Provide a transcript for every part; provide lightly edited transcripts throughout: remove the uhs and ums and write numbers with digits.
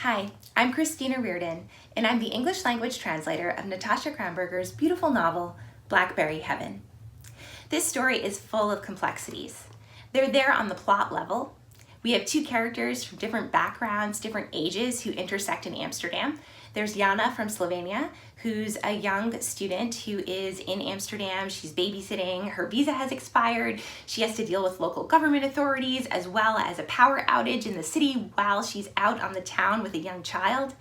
Hi, I'm Christina Reardon, and I'm the English language translator of Natasha Kronberger's beautiful novel, Blackberry Heaven. This story is full of complexities. They're there on the plot level. We have two characters from different backgrounds, different ages who intersect in Amsterdam. There's Jana from Slovenia, who's a young student who is in Amsterdam. She's babysitting. Her visa has expired. She has to deal with local government authorities as well as a power outage in the city while she's out on the town with a young child.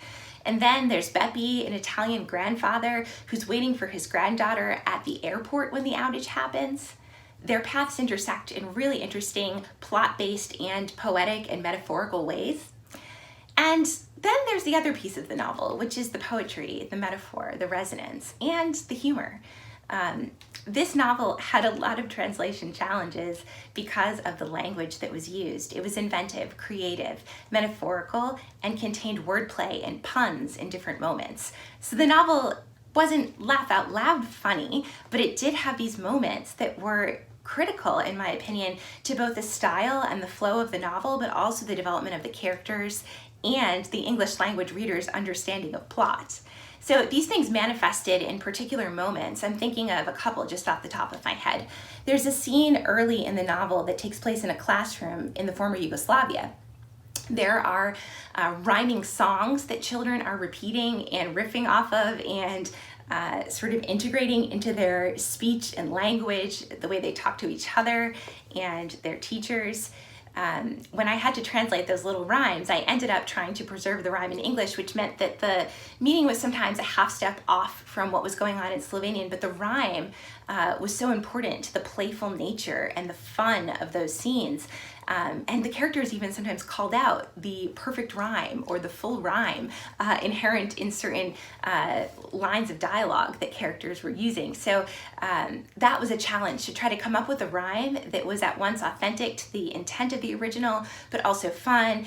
And then there's Beppe, an Italian grandfather who's waiting for his granddaughter at the airport when the outage happens. Their paths intersect in really interesting plot-based and poetic and metaphorical ways. And then there's the other piece of the novel, which is the poetry, the metaphor, the resonance, and the humor. This novel had a lot of translation challenges because of the language that was used. It was inventive, creative, metaphorical, and contained wordplay and puns in different moments. So the novel wasn't laugh out loud funny, but it did have these moments that were critical, in my opinion, to both the style and the flow of the novel, but also the development of the characters and the English language reader's understanding of plot. So these things manifested in particular moments. I'm thinking of a couple just off the top of my head. There's a scene early in the novel that takes place in a classroom in the former Yugoslavia. There are rhyming songs that children are repeating and riffing off of and sort of integrating into their speech and language, the way they talk to each other and their teachers. When I had to translate those little rhymes, I ended up trying to preserve the rhyme in English, which meant that the meaning was sometimes a half step off from what was going on in Slovenian, but the rhyme was so important to the playful nature and the fun of those scenes. And the characters even sometimes called out the perfect rhyme or the full rhyme inherent in certain lines of dialogue that characters were using. So that was a challenge, to try to come up with a rhyme that was at once authentic to the intent of the original, but also fun,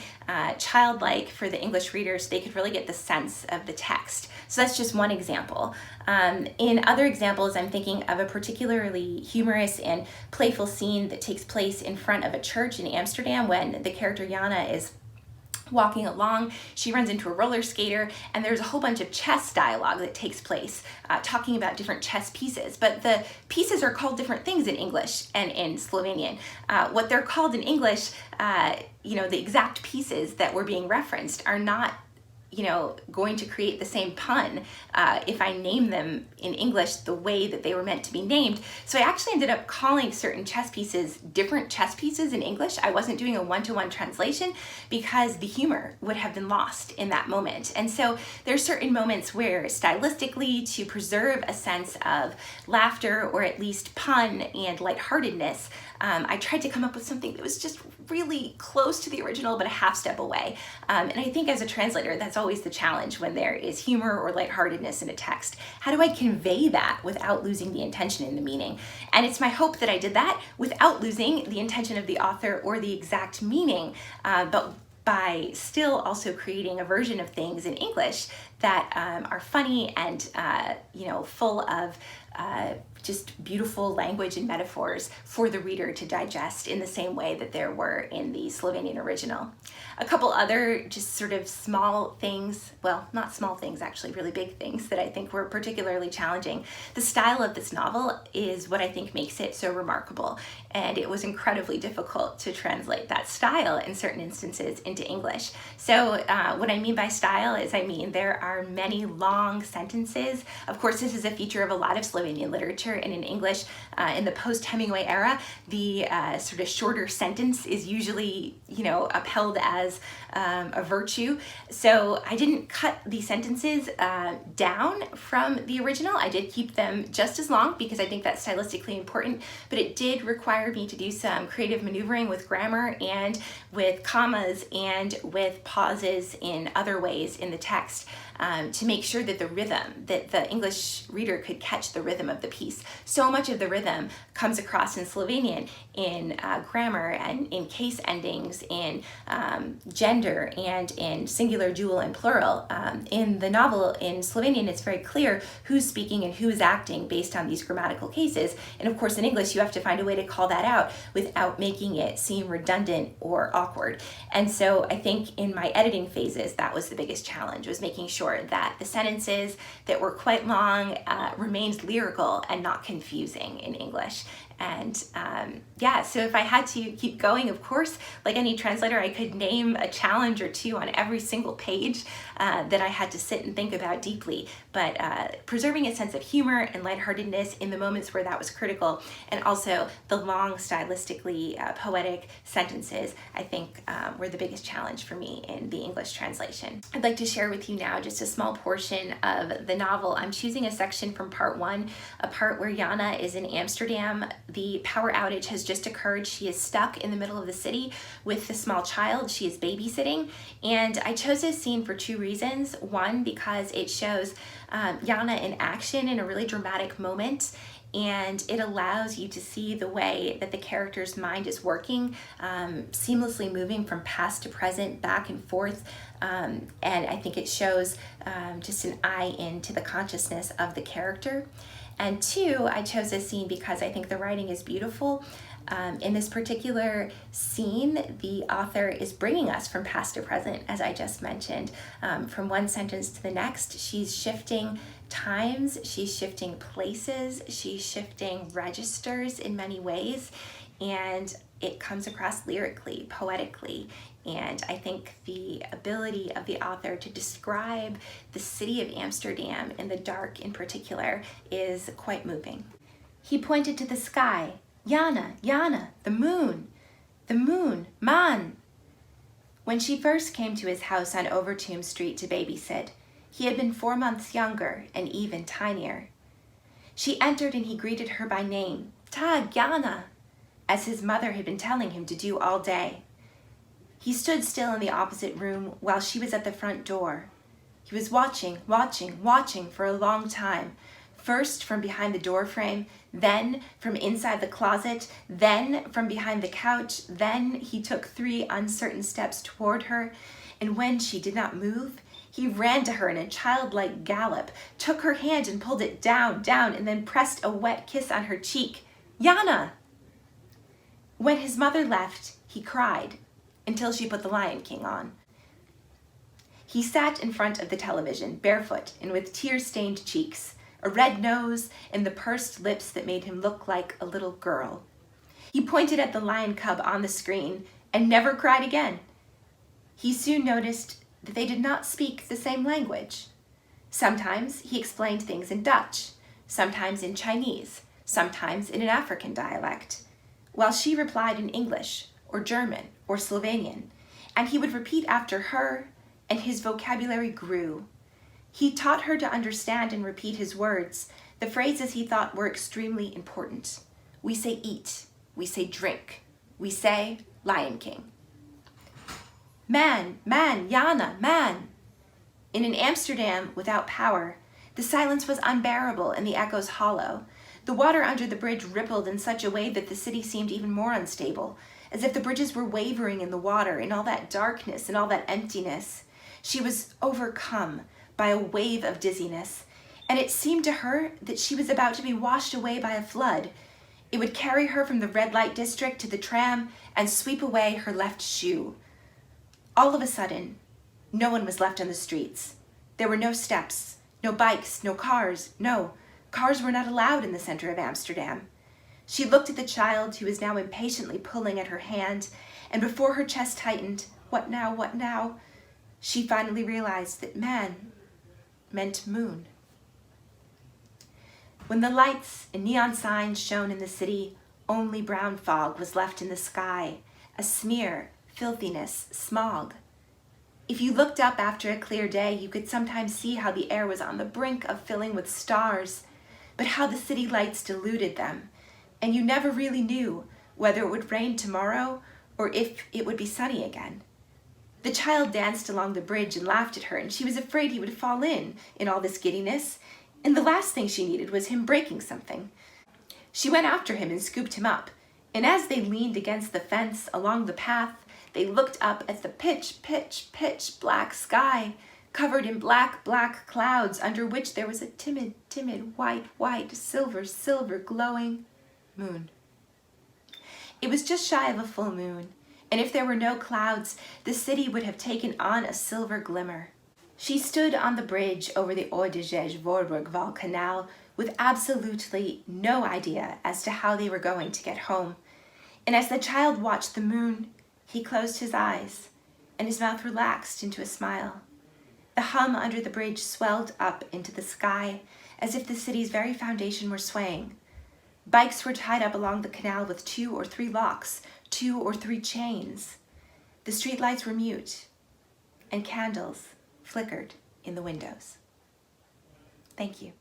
childlike for the English readers. They could really get the sense of the text. So that's just one example. In other examples, I'm thinking of a particularly humorous and playful scene that takes place in front of a church in Amsterdam when the character Jana is walking along. She runs into a roller skater, and there's a whole bunch of chess dialogue that takes place, talking about different chess pieces. But the pieces are called different things in English and in Slovenian. What they're called in English, the exact pieces that were being referenced are not going to create the same pun if I name them in English the way that they were meant to be named. So I actually ended up calling certain chess pieces different chess pieces in English. I wasn't doing a one-to-one translation because the humor would have been lost in that moment. And so there's certain moments where stylistically, to preserve a sense of laughter or at least pun and lightheartedness, I tried to come up with something that was just really close to the original, but a half step away. And I think as a translator, that's always the challenge when there is humor or lightheartedness in a text. How do I convey that without losing the intention in the meaning? And it's my hope that I did that without losing the intention of the author or the exact meaning, but by still also creating a version of things in English that are funny and full of just beautiful language and metaphors for the reader to digest in the same way that there were in the Slovenian original. A couple other just sort of small things, well, not small things actually, really big things that I think were particularly challenging. The style of this novel is what I think makes it so remarkable, and it was incredibly difficult to translate that style in certain instances into English. So what I mean by style is there are many long sentences. Of course, this is a feature of a lot of Slovenian literature, and in English, in the post-Hemingway era, the sort of shorter sentence is usually, upheld as a virtue. So I didn't cut the sentences down from the original. I did keep them just as long because I think that's stylistically important, but it did require me to do some creative maneuvering with grammar and with commas and with pauses in other ways in the text. to make sure that the English reader could catch the rhythm of the piece. So much of the rhythm comes across in Slovenian, in grammar and in case endings, in gender and in singular, dual, and plural. In the novel in Slovenian, it's very clear who's speaking and who is acting based on these grammatical cases. And of course, in English, you have to find a way to call that out without making it seem redundant or awkward. And so I think in my editing phases, that was the biggest challenge, was making sure that the sentences that were quite long remained lyrical and not confusing in English. And yeah, so if I had to keep going, of course, like any translator, I could name a challenge or two on every single page that I had to sit and think about deeply. But preserving a sense of humor and lightheartedness in the moments where that was critical, and also the long, stylistically poetic sentences, I think were the biggest challenge for me in the English translation. I'd like to share with you now just a small portion of the novel. I'm choosing a section from part 1, a part where Jana is in Amsterdam. The power outage has just occurred. She is stuck in the middle of the city with the small child she is babysitting. And I chose this scene for 2 reasons. One, because it shows Jana in action in a really dramatic moment, and it allows you to see the way that the character's mind is working, seamlessly moving from past to present, back and forth. And I think it shows just an eye into the consciousness of the character. And 2, I chose this scene because I think the writing is beautiful. In this particular scene, the author is bringing us from past to present, as I just mentioned, from one sentence to the next. She's shifting times, she's shifting places, she's shifting registers in many ways, and it comes across lyrically, poetically. And I think the ability of the author to describe the city of Amsterdam in the dark in particular is quite moving. He pointed to the sky. Jana, Jana, the moon, man. When she first came to his house on Overtoom Street to babysit, he had been 4 months younger and even tinier. She entered and he greeted her by name, Tag, Jana, as his mother had been telling him to do all day. He stood still in the opposite room while she was at the front door. He was watching for a long time, first from behind the door frame, then from inside the closet, then from behind the couch, then he took 3 uncertain steps toward her, and when she did not move, he ran to her in a childlike gallop, took her hand and pulled it down, and then pressed a wet kiss on her cheek. Jana! When his mother left, he cried until she put the Lion King on. He sat in front of the television, barefoot and with tear-stained cheeks, a red nose, and the pursed lips that made him look like a little girl. He pointed at the lion cub on the screen and never cried again. He soon noticed that they did not speak the same language. Sometimes he explained things in Dutch, sometimes in Chinese, sometimes in an African dialect, while she replied in English or German or Slovenian, and he would repeat after her, and his vocabulary grew. He taught her to understand and repeat his words, the phrases he thought were extremely important. We say eat, we say drink, we say Lion King. Man, Jana, man. In an Amsterdam without power, the silence was unbearable and the echoes hollow. The water under the bridge rippled in such a way that the city seemed even more unstable, as if the bridges were wavering in the water in all that darkness and all that emptiness. She was overcome by a wave of dizziness, and it seemed to her that she was about to be washed away by a flood. It would carry her from the red light district to the tram and sweep away her left shoe. All of a sudden, no one was left on the streets. There were no steps, no bikes, no cars. No, cars were not allowed in the center of Amsterdam. She looked at the child who was now impatiently pulling at her hand, and before her chest tightened, what now, what now? She finally realized that man meant moon. When the lights and neon signs shone in the city, only brown fog was left in the sky, a smear, filthiness, smog. If you looked up after a clear day, you could sometimes see how the air was on the brink of filling with stars, but how the city lights diluted them, and you never really knew whether it would rain tomorrow or if it would be sunny again. The child danced along the bridge and laughed at her, and she was afraid he would fall in all this giddiness, and the last thing she needed was him breaking something. She went after him and scooped him up, and as they leaned against the fence along the path, they looked up at the pitch, pitch, pitch black sky, covered in black, black clouds, under which there was a timid, timid, white, white, silver, silver, glowing moon. It was just shy of a full moon, and if there were no clouds, the city would have taken on a silver glimmer. She stood on the bridge over the Oudejej-Voorburgwal Canal with absolutely no idea as to how they were going to get home, and as the child watched the moon, he closed his eyes, and his mouth relaxed into a smile. The hum under the bridge swelled up into the sky as if the city's very foundation were swaying. Bikes were tied up along the canal with 2 or 3 locks, 2 or 3 chains. The streetlights were mute, and candles flickered in the windows. Thank you.